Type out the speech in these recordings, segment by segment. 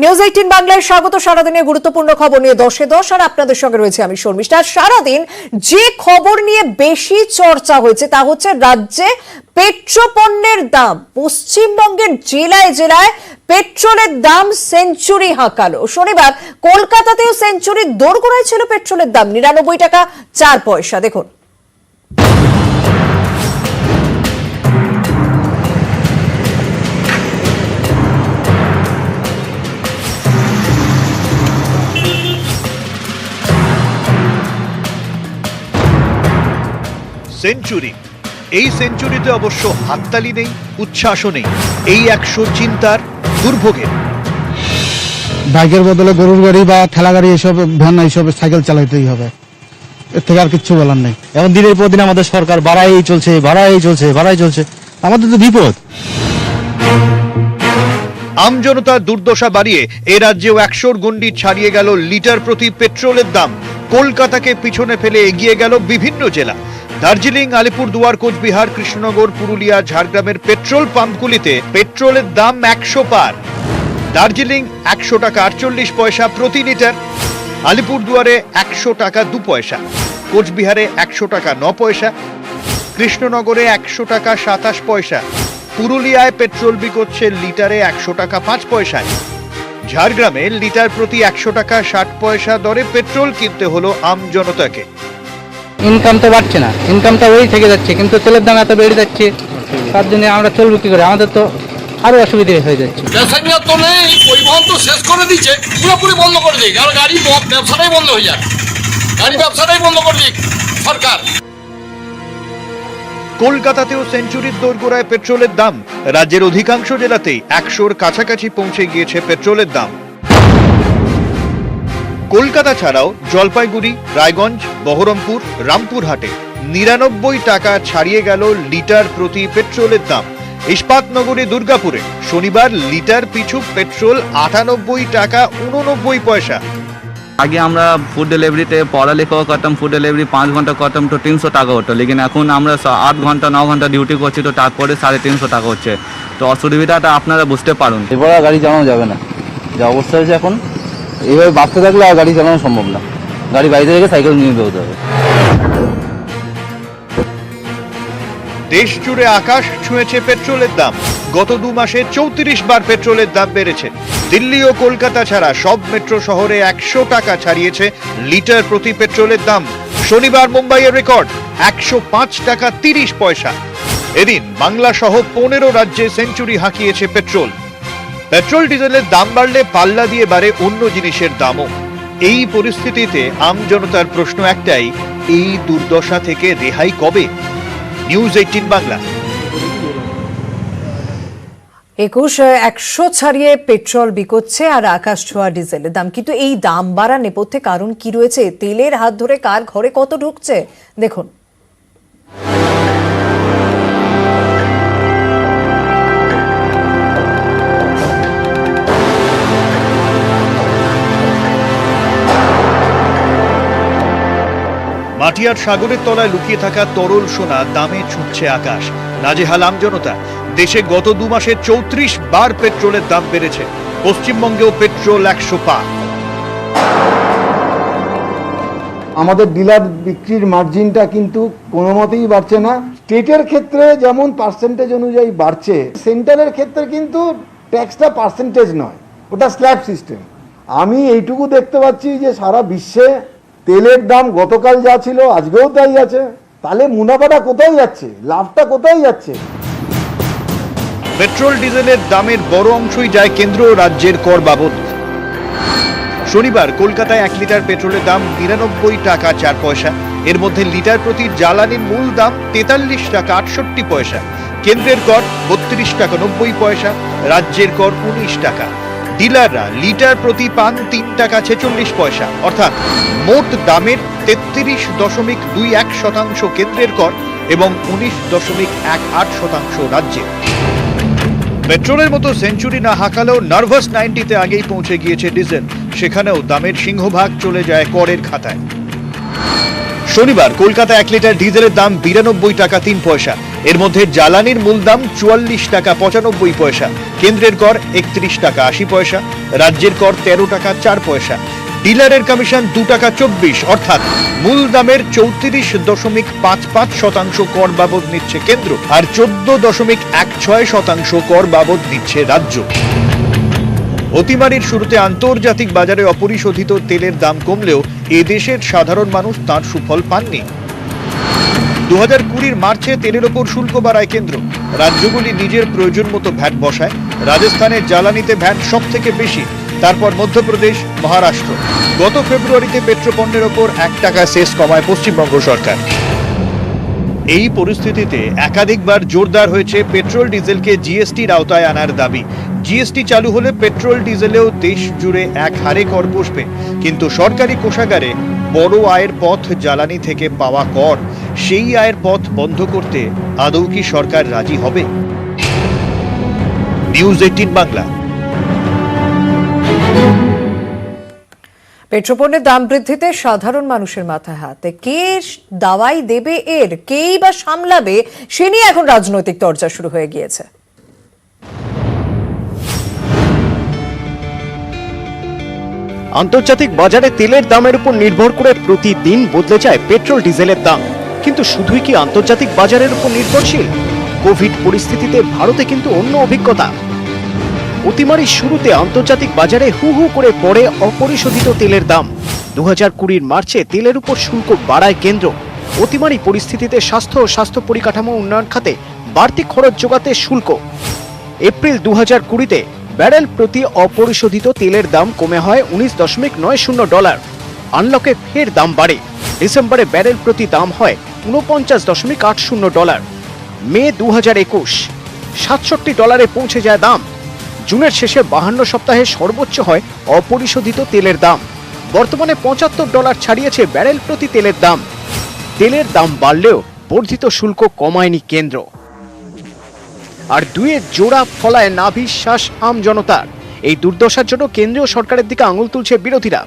News 18 বাংলায় স্বাগত। সারাদিনের গুরুত্বপূর্ণ খবর নিয়ে 10-10 আর আপনাদের সঙ্গে রয়েছে আমি শর্মিষ্ঠা। সারাদিন যে খবর নিয়ে বেশি চর্চা হয়েছে তা হচ্ছে রাজ্যে পেট্রোপণ্যের দাম। পশ্চিমবঙ্গের জেলায় জেলায় পেট্রোলের দাম সেঞ্চুরি হাঁকালো। শনিবার কলকাতাতেও সেঞ্চুরির দোরগোড়ায় ছিল পেট্রোলের দাম, 99 টাকা 4 পয়সা। দেখুন, সেঞ্চুরি। এই সেঞ্চুরিতে অবশ্য হাততালি নেই, উচ্ছ্বাসও নেই, এই 100 চিন্তার দুর্ভোগের। বাইকের বদলে গরুর গাড়ি বা ঠেলা গাড়ি এসব ভ্যান এইসব সাইকেল চালাইতেই হবে, এর থেকে আর কিচ্ছু বলার নেই। এখন দিনের পর দিন আমাদের সরকার বাড়াই চলছে, আমাদের তো বিপদ। আমজনতার দুর্দশা বাড়িয়ে এ রাজ্যেও 100 গণ্ডি ছাড়িয়ে গেল লিটার প্রতি পেট্রোলের দাম। কলকাতাকে পিছনে ফেলে এগিয়ে গেল বিভিন্ন জেলা। দার্জিলিং, আলিপুরদুয়ার, কোচবিহার, কৃষ্ণনগর, পুরুলিয়া, ঝাড়গ্রামের পেট্রোল পাম্পগুলিতে পেট্রোলের দাম 100 পার। দার্জিলিং 100 টাকা 48 পয়সা প্রতি লিটার, আলিপুরদুয়ারে 100 টাকা 2 পয়সা, কোচবিহারে 100 টাকা 9 পয়সা, কৃষ্ণনগরে 100 টাকা 27 পয়সা, পুরুলিয়ায় পেট্রোল বিকোচ্ছে লিটারে 100 টাকা 5 পয়সায়। ঝাড়গ্রামে লিটার প্রতি 100 টাকা 60 পয়সা দরে পেট্রোল কিনতে হলো আমজনতাকে। ইনকাম তো বাড়ছে না, ইনকামটা ওই থেকে যাচ্ছে, কিন্তু তেলের দাম এত বেড়ে যাচ্ছে, তার জন্য আমরা চলবো কি করে? আমাদের তো আরো অসুবিধা হয়ে যাচ্ছে। প্যাসেঞ্জার তো নেই, পরিবহন তো শেষ করে দিচ্ছে, পুরোপুরি বন্ধ করে দিক, আর গাড়ি ব্যবসাটাই বন্ধ হয়ে যায়, গাড়ি ব্যবসাটাই বন্ধ করে দিক সরকার। কলকাতাতেও সেঞ্চুরির দোরগোড়ায় পেট্রোলের দাম। রাজ্যের অধিকাংশ জেলাতেই 100-র কাছাকাছি পৌঁছে গিয়েছে পেট্রোলের দাম। কলকাতা ছাড়াও জলপাইগুড়ি, রায়গঞ্জ, বহরমপুর, রামপুরহাটে 99 টাকা ছাড়িয়ে গেল লিটার প্রতি পেট্রোলের দাম। ইস্পাতনগরী, দুর্গাপুরে শনিবার লিটার পিছু পেট্রোল 98 টাকা 89 পয়সা। आगे আমরা ফুড ডেলিভারিতে পড়ালেখাও করতাম, ফুড ডেলিভারি 5 ঘন্টা করতাম তো 300 টাকা হতো, লেকিন এখন আমরা 8 ঘন্টা 9 ঘন্টা ডিউটি করছি তো তারপরে 350 টাকা হচ্ছে। তো অসুবিধাটা আপনারা বুঝতে পারুন। এবার আর গাড়ি চালানো যাবে না, যা অবস্থা হয়েছে এখন। এইভাবে বাঁচতে থাকলে আর গাড়ি চালানো সম্ভব না, গাড়ি বাড়িতে রেখে সাইকেল নিয়ে বেরোতে হবে। দেশ জুড়ে আকাশ ছুঁয়েছে পেট্রোলের দাম। গত 2 মাসে 34 বার পেট্রোলের দাম বেড়েছে। দিল্লি ও কলকাতা ছাড়া সব মেট্রো শহরে 100 টাকা ছাড়িয়েছে লিটার প্রতি পেট্রোলের দাম। শনিবার মুম্বাইয়ের রেকর্ড 105 টাকা 30 পয়সা। এদিন বাংলা সহ 15 রাজ্যে সেঞ্চুরি হাঁকিয়েছে পেট্রোল। পেট্রোল ডিজেলের দাম বাড়লে পাল্লা দিয়ে বাড়ে অন্য জিনিসের দামও। এই পরিস্থিতিতে আমজনতার প্রশ্ন একটাই, এই দুর্দশা থেকে রেহাই কবে? নিউজ 18 বাংলা। 100 ছাড়িয়ে পেট্রোল বিকোচ্ছে আর আকাশ ছোঁয়া ডিজেলের দাম। কিন্তু এই দাম বাড়ার নেপথ্যে কারণ কি রয়েছে? তেলের হাত ধরে কার ঘরে কত ঢুকছে দেখুন। মাটিয়ার সাগরের তলায় লুকিয়ে থাকা তরল সোনা দামে ছুটছে আকাশ। নাজেহাল আমজনতা। দেশে গত 2 মাসে 34 বার পেট্রোলের দাম বেড়েছে। পশ্চিমবঙ্গেও পেট্রোল 100 পার। আমাদের ডিলার বিক্রির মার্জিনটা কিন্তু কোনো মতেই বাড়ছে না। স্টেটের ক্ষেত্রে যেমন পার্সেন্টেজ অনুযায়ী বাড়ছে, সেন্টারের ক্ষেত্রে কিন্তু ট্যাক্সটা পার্সেন্টেজ নয়, ওটা স্ল্যাব সিস্টেম। আমি এইটুকু দেখতে পাচ্ছি যে সারা বিশ্বে তেলের দাম গতকাল যা ছিল আজকেও তাই আছে। তাহলে মুনাফাটা কোথায় যাচ্ছে, লাভটা কোথায় যাচ্ছে? পেট্রোল ডিজেলের দামের বড় অংশই যায় কেন্দ্র ও রাজ্যের কর বাবদ। শনিবার কলকাতায় 1 লিটার পেট্রোলের দাম 99 টাকা 4 পয়সা। এর মধ্যে লিটার প্রতি জ্বালানির মূল দাম 43 টাকা 68 পয়সা। কেন্দ্রের কর 32 টাকা 90 পয়সা, রাজ্যের কর 19 টাকা। ডিলাররা লিটার প্রতি পান 3 টাকা 46 পয়সা। অর্থাৎ মোট দামের 33.21% কেন্দ্রের কর এবং 19.18% রাজ্যের। পেট্রোলের মতো সেঞ্চুরি না হাঁকালেও নার্ভাস 90-তে আগেই পৌঁছে গিয়েছে ডিজেল। সেখানেও দামের সিংহভাগ চলে যায় করের খাতায়। শনিবার কলকাতা 1 লিটার ডিজেলের দাম 92 টাকা 3 পয়সা। এর মধ্যে জ্বালানির মূল দাম 44 টাকা 95 পয়সা, কেন্দ্রের কর 31 টাকা 80 পয়সা, রাজ্যের কর 13 টাকা 4 পয়সা, ডিলারের কমিশন 2 টাকা 24, অর্থাৎ মূল দামের 34.55% কর বাবদ নিচ্ছে কেন্দ্র আর 14.16% কর বাবদ নিচ্ছে রাজ্য। অতিমারির শুরুতে আন্তর্জাতিক বাজারে অপরিশোধিত তেলের দাম কমলেও এদেশের সাধারণ মানুষ তার সুফল পাননি। 2020 মার্চে তেলের ওপর শুল্ক বাড়ায় কেন্দ্র, রাজ্যগুলি নিজের প্রয়োজন মতো ভ্যাট বসায়। রাজস্থানের জ্বালানিতে ভ্যাট সব থেকে বেশি, তারপর মধ্যপ্রদেশ, মহারাষ্ট্র। গত ফেব্রুয়ারিতে পেট্রোপণ্যের ওপর 1 টাকা সেস কমায় পশ্চিমবঙ্গ সরকার। এই পরিস্থিতিতে একাধিকবার জোরদার হয়েছে পেট্রোল ডিজেলকে জিএসটির আওতায় আনার দাবি। জিএসটি চালু হলে পেট্রোল ডিজেলেও দেশ জুড়ে এক হারে কর বসবে, কিন্তু সরকারি কোষাগারে বড় আয়ের পথ জ্বালানি থেকে পাওয়া কর, সেই আয়ের পথ বন্ধ করতে আদৌ কি সরকার রাজি হবে? নিউজ 18 বাংলা। পেট্রোপণ্যের দাম বৃদ্ধিতে সাধারণ মানুষের মাথায় হাতে, কে দাওয়াই দেবে এর, কেই বা সামলাবে, সে নিয়ে এখন রাজনৈতিক চর্চা শুরু হয়ে গিয়েছে। আন্তর্জাতিক বাজারে তেলের দামের উপর নির্ভর করে প্রতিদিন বদলে যায় পেট্রোল ডিজেলের দাম। কিন্তু শুধুই কি আন্তর্জাতিক বাজারের উপর নির্ভরশীল? কোভিড পরিস্থিতিতে ভারতে কিন্তু অন্য অভিজ্ঞতা। অতিমারির শুরুতে আন্তর্জাতিক বাজারে হু হু করে পড়ে অপরিশোধিত তেলের দাম। 2020 মার্চে তেলের উপর শুল্ক বাড়ায় কেন্দ্র। অতিমারি পরিস্থিতিতে স্বাস্থ্য ও স্বাস্থ্য পরিকাঠামো উন্নয়ন খাতে বাড়তি খরচ যোগাতে শুল্ক। এপ্রিল 2020-তে ব্যারেল প্রতি অপরিশোধিত তেলের দাম কমে হয় $19.90। আনলকে ফের দাম বাড়ে। ডিসেম্বরে ব্যারেল প্রতি দাম হয় $49.80। মে 2021 $67 পৌঁছে যায় দাম। জুনের শেষে 52 সপ্তাহে সর্বোচ্চ হয় অপরিশোধিত তেলের দাম। বর্তমানে $75 ছাড়িয়েছে ব্যারেল প্রতি তেলের দাম। তেলের দাম বাড়লেও বর্ধিত শুল্ক কমায়নি কেন্দ্র। আর দুয়ের জোড়া ফলায় নাভিশ্বাস আম জনতার। এই দুর্দশার জন্য কেন্দ্রীয় সরকারের দিকে আঙুল তুলছে বিরোধীরা।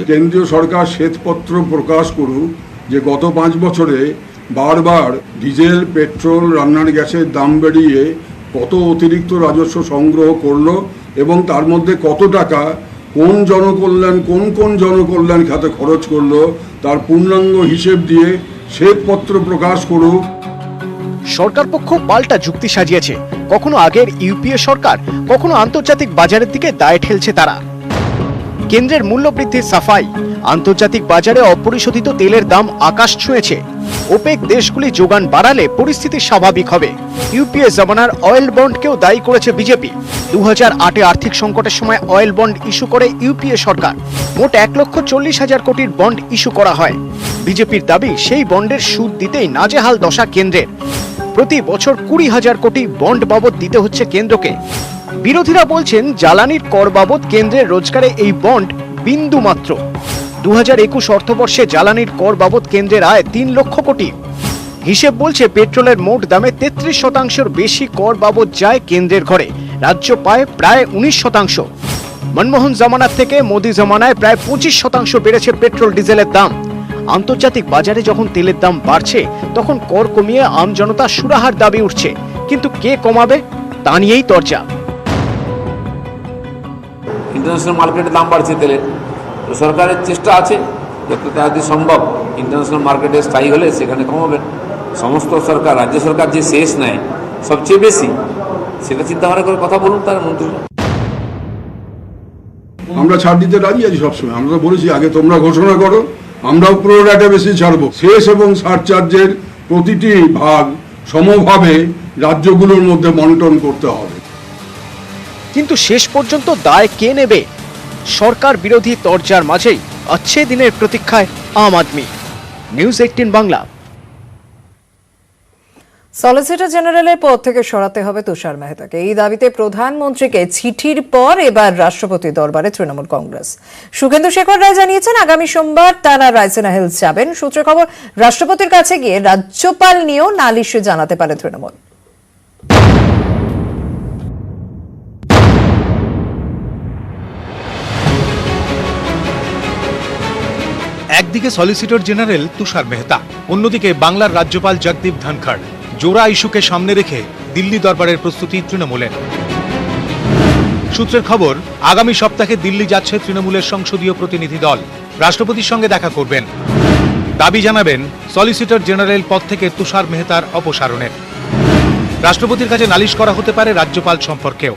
কেন্দ্রীয় সরকার শ্বেতপত্র প্রকাশ করুক যে গত 5 বছরে বারবার ডিজেল, পেট্রোল, রান্নার গ্যাসের দাম বাড়িয়ে কত অতিরিক্ত রাজস্ব সংগ্রহ করলো এবং তার মধ্যে কত টাকা কোন জনকল্যাণ খাতে খরচ করলো তার পূর্ণাঙ্গ হিসেব দিয়ে শ্বেতপত্র প্রকাশ করুক। সরকার পক্ষ পাল্টা যুক্তি সাজিয়েছে। কখনো আগের ইউপিএ সরকার, কখনো আন্তর্জাতিক বাজারের দিকে দায় ঠেলছে তারা। কেন্দ্রের মূল্য বৃদ্ধির সাফাই, আন্তর্জাতিক বাজারে অপরিশোধিত তেলের দাম আকাশ ছুঁয়েছে। ওপেক দেশগুলি যোগান বাড়ালে পরিস্থিতি স্বাভাবিক হবে। ইউপিএ জমানার অয়েল বন্ডকেও দায়ী করেছে বিজেপি। 2008-এ আর্থিক সংকটের সময় অয়েল বন্ড ইস্যু করে ইউপিএ সরকার। মোট 1,40,000 কোটির বন্ড ইস্যু করা হয়। বিজেপির দাবি সেই বন্ডের সুদ দিতেই নাজেহাল দশা কেন্দ্রের। প্রতি বছর 20,000 কোটি বন্ড বাবদ দিতে হচ্ছে কেন্দ্রকে। বিরোধীরা বলছেন জ্বালানির কর বাবদ কেন্দ্রের রোজগারে এই বন্ড বিন্দু মাত্র। 2021 অর্থবর্ষে জ্বালানির কর বাবদ কেন্দ্রের আয় 3 লক্ষ কোটি। হিসেব বলছে পেট্রোলের মোট দামে 33% বেশি কর বাবদ যায় কেন্দ্রের ঘরে, রাজ্য পায় প্রায় 19%। মনমোহন জামানার থেকে মোদী জামানায় প্রায় 25% বেড়েছে পেট্রোল ডিজেলের দাম। আন্তর্জাতিক বাজারে যখন তেলের দাম বাড়ছে তখন কর কমিয়ে আম জনতা সুরাহার দাবি উঠছে, কিন্তু কে কমাবে তা নিয়েই চর্চা। ইন্টারন্যাশনাল মার্কেটে দাম বাড়ছে তেলের, তো সরকারের চেষ্টা আছে যত তাড়াতাড়ি সম্ভব ইন্টারন্যাশনাল মার্কেটে স্থায়ী হলে সেখানে কমাবেন। সমস্ত সরকার, রাজ্য সরকার যে শেষ নেয় সবচেয়ে বেশি, সেটা চিন্তা ভাবনা করে কথা বলুন তার মন্ত্রীরা। আমরা ছাড় দিতে রাজি আছি সবসময়। আমরা তো বলেছি আগে তোমরা ঘোষণা করো, আমরাও পুরো রেটে বেশি ছাড়বো। শেষ এবং সারচার্জের প্রতিটি ভাগ সমভাবে রাজ্যগুলোর মধ্যে বন্টন করতে হবে। কিন্তু শেষ পর্যন্ত দায় কে নেবে? সরকার বিরোধী তরজার মাঝেই अच्छे দিনের প্রতীক্ষায় আম আদমি। নিউজ 18 বাংলা। সলিসিটর জেনারেলের পদ থেকে সরাতে হবে তুষার মেহতাকে, এই দাবিতে প্রধানমন্ত্রীকে চিঠির পর এবার রাষ্ট্রপতি দরবারে তৃণমূল কংগ্রেস। সুখেন্দু শেখর রায় জানিয়েছেন আগামী সোমবার তারা রায়সিনা হিলস যাবেন। সূত্রে খবর, রাষ্ট্রপতির কাছে গিয়ে রাজ্যপাল নিয়েও নালিশ জানাতে পারে তৃণমূল। একদিকে সলিসিটর জেনারেল তুষার মেহতা, অন্যদিকে বাংলার রাজ্যপাল জগদীপ ধনখড়। জোড়া ইস্যুকে সামনে রেখে দিল্লি দরবারের প্রস্তুতি তৃণমূলের। সূত্রের খবর, আগামী সপ্তাহে দিল্লি যাচ্ছে তৃণমূলের সংসদীয় প্রতিনিধি দল। রাষ্ট্রপতির সঙ্গে দেখা করবেন, দাবি জানাবেন সলিসিটর জেনারেল পদ থেকে তুষার মেহতার অপসারণের। রাষ্ট্রপতির কাছে নালিশ করা হতে পারে রাজ্যপাল সম্পর্কেও।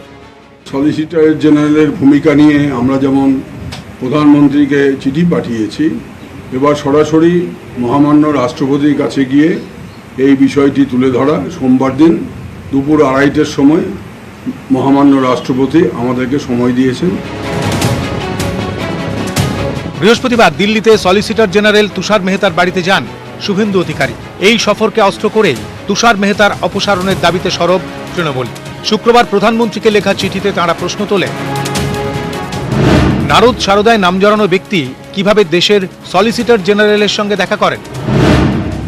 সলিসিটর জেনারেলের ভূমিকা নিয়ে আমরা যেমন প্রধানমন্ত্রীকে চিঠি পাঠিয়েছি, এবার সরাসরি মহামান্য রাষ্ট্রপতির কাছে গিয়ে এই বিষয়টি তুলে ধরা। সোমবার দিন দুপুর 2:30টার সময় মহামান্য রাষ্ট্রপতি আমাদেরকে সময় দিয়েছেন। বৃহস্পতিবার দিল্লিতে সলিসিটর জেনারেল তুষার মেহতার বাড়িতে যান শুভেন্দু অধিকারী। এই সফরকে অস্ত্র করেই তুষার মেহতার অপসারণের দাবিতে সরব তৃণমূল। শুক্রবার প্রধানমন্ত্রীকে লেখা চিঠিতে তাঁরা প্রশ্ন তোলে, নারদ সারদায় নাম জড়ানো ব্যক্তি কিভাবে দেশের সলিসিটর জেনারেলের সঙ্গে দেখা করেন,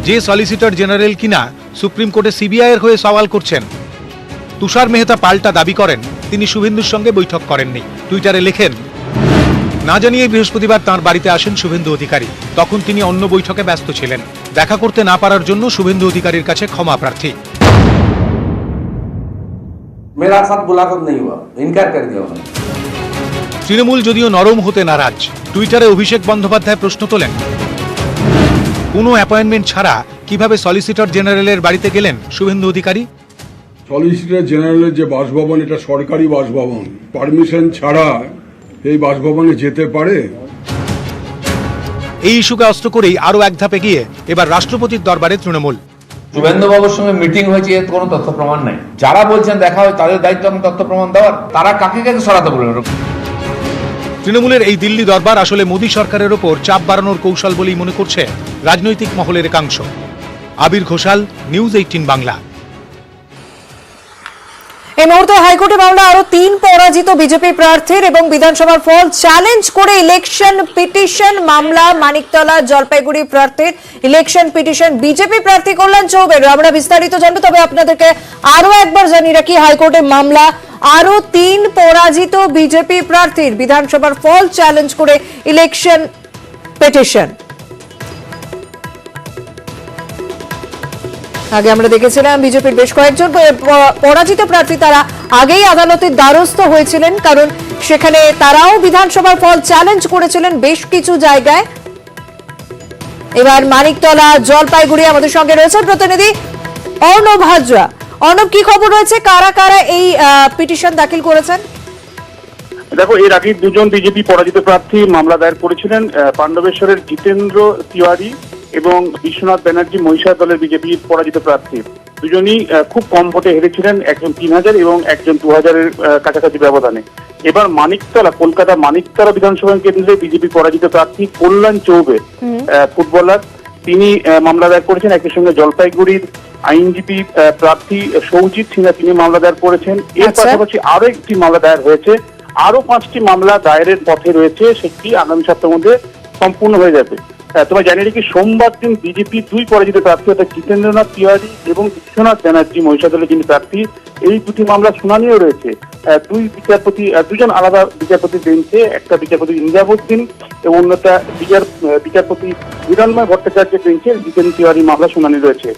যে সলিসিটর জেনারেল কিনা সুপ্রিম কোর্টে সিবিআই এর হয়ে সওয়াল করছেন। তুষার মেহতা পাল্টা দাবি করেন তিনি শুভেন্দুর সঙ্গে বৈঠক করেননি। টুইটারে লেখেন, না জানিয়ে বৃহস্পতিবার তাঁর বাড়িতে আসেন শুভেন্দু অধিকারী। তখন তিনি অন্য বৈঠকে ব্যস্ত ছিলেন। দেখা করতে না পারার জন্য শুভেন্দু অধিকারীর কাছে ক্ষমা প্রার্থী। मेरा साथ मुलाकात नहीं हुआ, इनकार कर दिया उन्होंने। তৃণমূল যদিও নরম হতে নারাজ। টুইটারে অভিষেক বন্দ্যোপাধ্যায় প্রশ্ন তোলেন, কোনো অ্যাপয়েন্টমেন্ট ছাড়া কিভাবে সলিসিটর জেনারেলের বাড়িতে গেলেন শুভেন্দু অধিকারী? সলিসিটর জেনারেলের যে বাসভবন, এটা সরকারি বাসভবন, পারমিশন ছাড়া এই বাসভবনে যেতে পারে? এই ইস্যুকে অস্ত্র করেই আরো এক ধাপ এগিয়ে এবার রাষ্ট্রপতির দরবারে তৃণমূল। শুভেন্দু বাবুর সঙ্গে মিটিং হয়েছে, এর কোনো তথ্য প্রমাণ নাই। যারা বলছেন দেখা হয় তাদের দায়িত্ব এখন তথ্য প্রমাণ দেওয়ার। তারা কাকে কাকে সরাতে বলবেন? তৃণমূলের এই দিল্লি দরবার আসলে মোদী সরকারের ওপর চাপ বাড়ানোর কৌশল বলেই মনে করছে রাজনৈতিক মহলের একাংশ। আবির ঘোষাল, নিউজ 18 বাংলা। এই মুহূর্তে হাইকোর্টে মামলা আরো 3 পরাজিত বিজেপি প্রার্থীর এবং বিধানসভার ফল চ্যালেঞ্জ করে ইলেকশন পিটিশন মামলা। মানিকতলা জলপাইগুড়ি প্রার্থীর ইলেকশন পিটিশন বিজেপি প্রার্থী কল্যাণ চৌবের। আমরা বিস্তারিত জানবো, তবে আপনাদেরকে আরো একবার জানিয়ে রাখি, হাইকোর্টে মামলা আরো 3 পরাজিত বিজেপি প্রার্থীর বিধানসভার ফল চ্যালেঞ্জ করে ইলেকশন পিটিশন। আগে আমরা দেখেছিলাম বিজেপির বেশ কয়েকজন পরাজিত প্রার্থী তারা আগেই আদালতের দ্বারস্থ হয়েছিলেন, কারণ সেখানে তারাও বিধানসভার ফল চ্যালেঞ্জ করেছিলেন বেশ কিছু জায়গায়। এবার মানিকতলা জলপাইগুড়ি আমাদের সঙ্গে রয়েছেন প্রতিনিধি অর্ণব হাজরা। অর্ণব, কি খবর রয়েছে, কারা কারা এই পিটিশন দাখিল করেছেন? দেখো, এর আগে 2জন বিজেপি পরাজিত প্রার্থী মামলা দায়ের করেছিলেন। পাণ্ডবেশ্বরের জিতেন্দ্র তিওয়ারি এবং বিশ্বনাথ ব্যানার্জি মহিষা দলের বিজেপি পরাজিত প্রার্থী। দুজনই খুব কম ভোটে হেরেছিলেন, একজন 3000 এবং একজন 2000-এর কাছাকাছি ব্যবধানে। এবার মানিকতলা, কলকাতা মানিকতলা বিধানসভা কেন্দ্রে বিজেপি পরাজিত প্রার্থী কল্যাণ চৌবে, ফুটবলার, তিনি মামলা দায়ের করেছেন। একই সঙ্গে জলপাইগুড়ির আইনজীবী প্রার্থী সৌজিৎ সিনহা, তিনি মামলা দায়ের করেছেন। এর পাশাপাশি আরো একটি মামলা দায়ের হয়েছে। আরো 5টি মামলা দায়েরের পথে রয়েছে, সেটি আগামী সপ্তাহের মধ্যে সম্পূর্ণ হয়ে যাবে। তোমার জানিয়ে রাখি, সোমবার দিন বিজেপি 2 পরাজিত প্রার্থী অর্থাৎ জিতেন্দ্রনাথ তিওয়ারি এবং বিশ্বনাথ ব্যানার্জি মহিষা দলের যিনি প্রার্থী, এই 2টি মামলা শুনানিও রয়েছে। 2জন আলাদা বিচারপতির বেঞ্চে, একটা বিচারপতি ইন্দিরাবুদ্দিন এবং অন্যটা বিচারপতি হিরণময় ভট্টাচার্যের বেঞ্চে জিতেন্দ্র তিওয়ারি মামলা শুনানি রয়েছে।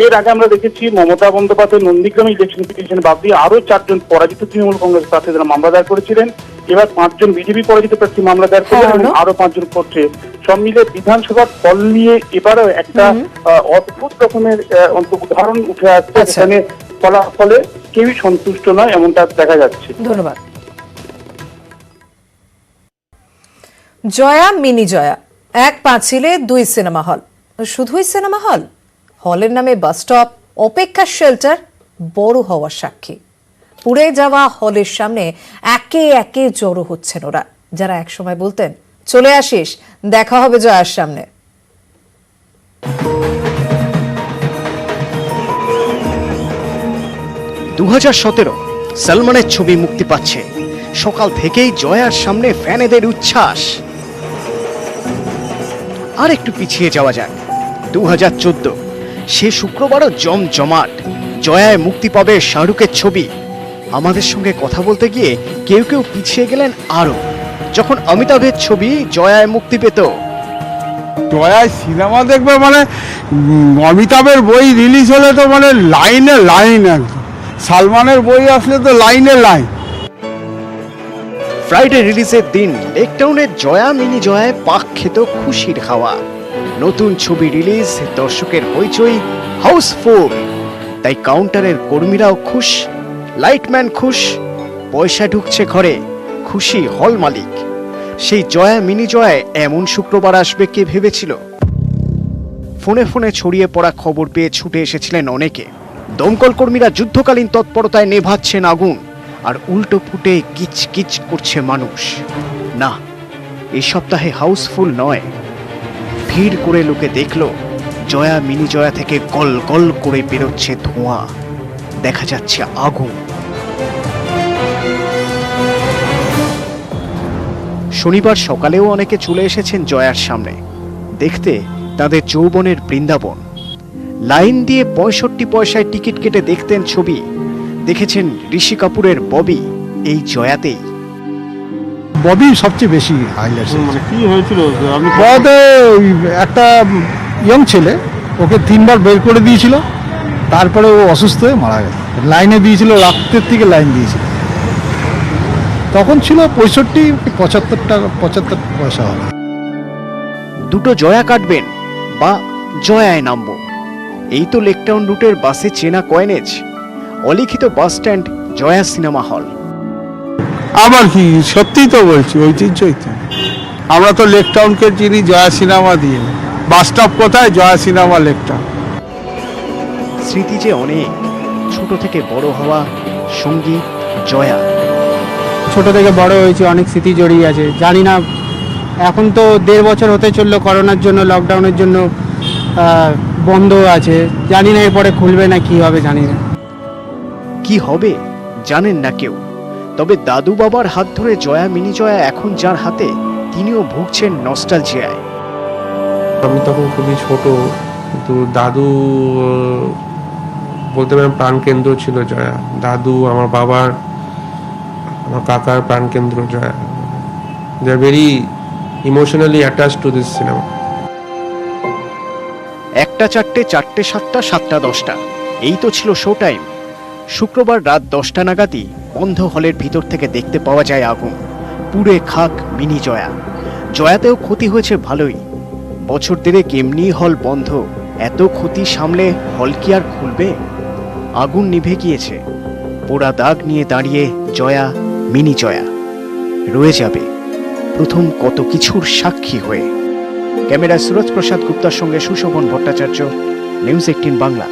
এর আগে আমরা দেখেছি মমতা বন্দ্যোপাধ্যায় নন্দীগ্রামে ইলেকশন পিটিশন বাদ দিয়ে আরো 4জন পরাজিত তৃণমূল কংগ্রেস প্রার্থী যারা মামলা দায়ের করেছিলেন। এবার 5জন বিজেপি পরাজিত প্রার্থী মামলা দায়ের করেছেন এবং আরো 5জন করছে। সব মিলে বিধানসভার ফল নিয়ে এবারও একটা অদ্ভুত রকমের উদাহরণ উঠে আসছে, যেখানে ফলাফলে কেউই সন্তুষ্ট নয়, এমনটা দেখা যাচ্ছে। ধন্যবাদ। জয়া মিনি জয়া, এক পাঁচিলে 2 সিনেমা হল। শুধুই সিনেমা হল? হলের নামে বাস স্টপ, অপেক্ষা শেল্টার বড় হওয়ার সাক্ষী। পুড়ে যাওয়া হলের সামনে একে একে জড়ো হচ্ছেন ওরা, যারা একসময় বলতেন চলে আসিস, দেখা হবে জয়ার সামনে। 2017 সলমানের ছবি মুক্তি পাচ্ছে। সকাল থেকেই জয়ার সামনে ফ্যানেদের উচ্ছ্বাস। আর একটু পিছিয়ে যাওয়া যাক, 2014 সে শুক্রবারও জমজমাট। জয়ায় মুক্তি পাবে শাহরুখের ছবি। আমাদের সঙ্গে কথা বলতে গিয়ে কেউ কেউ পিছিয়ে গেলেন আরো, যখন অমিতাভের ছবি জয়ায় মুক্তি পেত। জয়ায় সিনেমা দেখবে মানে অমিতাভের বই রিলিজ হলে তো মানে লাইনে লাইন, একদম সালমানের বই আসলে তো লাইনে লাইন। ফ্রাইডে রিলিজের দিন লেকটাউনের জয়া মিনি জয়ায় পাক খেত খুশির হাওয়া। নতুন ছবি রিলিজ, দর্শকের হইচই, হাউসফুল। তাই কাউন্টারের কর্মীরাও খুশ, লাইটম্যান খুশ, পয়সা ঢুকছে ঘরে, খুশি হল মালিক। সেই জয়া মিনি জয়ায় এমন শুক্রবার আসবে কে ভেবেছিল? ফোনে ফোনে ছড়িয়ে পড়া খবর পেয়ে ছুটে এসেছিলেন অনেকে। দমকল কর্মীরা যুদ্ধকালীন তৎপরতায় নেভাচ্ছেন আগুন, আর উল্টো ফুটে কিচ কিচ করছে মানুষ। না, এই সপ্তাহে হাউসফুল নয়। ভিড় করে লোকে দেখল জয়া মিনি জয়া থেকে গল গল করে বেরোচ্ছে ধোঁয়া, দেখা যাচ্ছে আগুন। শনিবার সকালেও অনেকে চলে এসেছেন জয়ার সামনে, দেখতে তাদের যৌবনের বৃন্দাবন। লাইন দিয়ে 65 পয়সায় টিকিট কেটে দেখতেন ছবি। দেখেছেন ঋষি কাপুরের ববি এই জয়াতেই। ববি সবচেয়ে বেশি হাইলাইট। মানে কি হয়েছিল? আমি বয়াতে একটা ইয়ং ছেলে, ওকে 3 বার বের করে দিয়েছিল, তারপরে ও অসুস্থ হয়ে মারা গেছে। লাইনে দিয়েছিল, রাত্রের থেকে লাইন দিয়েছিল। তখন ছিল 75 পয়সা হবে। দুটো জয়া কাটবেন বা জয়ায় নামবো, এই তো লেকটাউন রুটের বাসে চেনা কয়েনেজ। অলিখিত bus stand, Jaya cinema hall. আবার কি, সত্যিই তো বলছি, ঐতিহ্যই তো। আমরা তো লেকটাউনকে চিনি জয়া সিনেমা দিয়ে। বাস স্টপ কোথায়? জয়া সিনেমা, লেকটাউন। স্মৃতি যে অনেক, ছোট থেকে বড় হওয়া সঙ্গী জয়া। ছোট থেকে বড় হয়েছে, অনেক স্মৃতি জড়িয়ে আছে। জানি না, এখন তো 1.5 বছর হতে চললো, করোনার জন্য, লকডাউনের জন্য বন্ধ আছে। জানি না এরপরে খুলবে না কি হবে, জানি না। কি হবে জানেন না কেউ, তবে দাদু বাবার হাত ধরে জয়া মিনি জয়া এখন যার হাতে, তিনিও ভুগছেন নস্টালজিয়ায়। আমি তখন খুবই ছোট, কিন্তু দাদু বলতে পারেন প্রাণকেন্দ্র ছিল জয়া। দাদু, আমার বাবার, আমার কাকার প্রাণকেন্দ্র Jaya. They are very emotionally attached to this cinema. 1টা 4টে, 4টে 7টা, 7টা 10টা, এই তো ছিল শো টাইম। শুক্রবার রাত 10টা নাগাদই বন্ধ হলের ভিতর থেকে দেখতে পাওয়া যায় আগুন, পুড়ে খাক মিনি জয়া। জয়াতেও ক্ষতি হয়েছে ভালোই। বছর 1.5 এমনি হল বন্ধ, এত ক্ষতি সামলে হল কি আর খুলবে? আগুন নিভে গিয়েছে, পোড়া দাগ নিয়ে দাঁড়িয়ে জয়া মিনি জয়া রয়ে যাবে প্রথম কত কিছুর সাক্ষী হয়ে। ক্যামেরায় সুরজ প্রসাদ গুপ্তার সঙ্গে সুশোভন ভট্টাচার্য, নিউজ 18 বাংলা।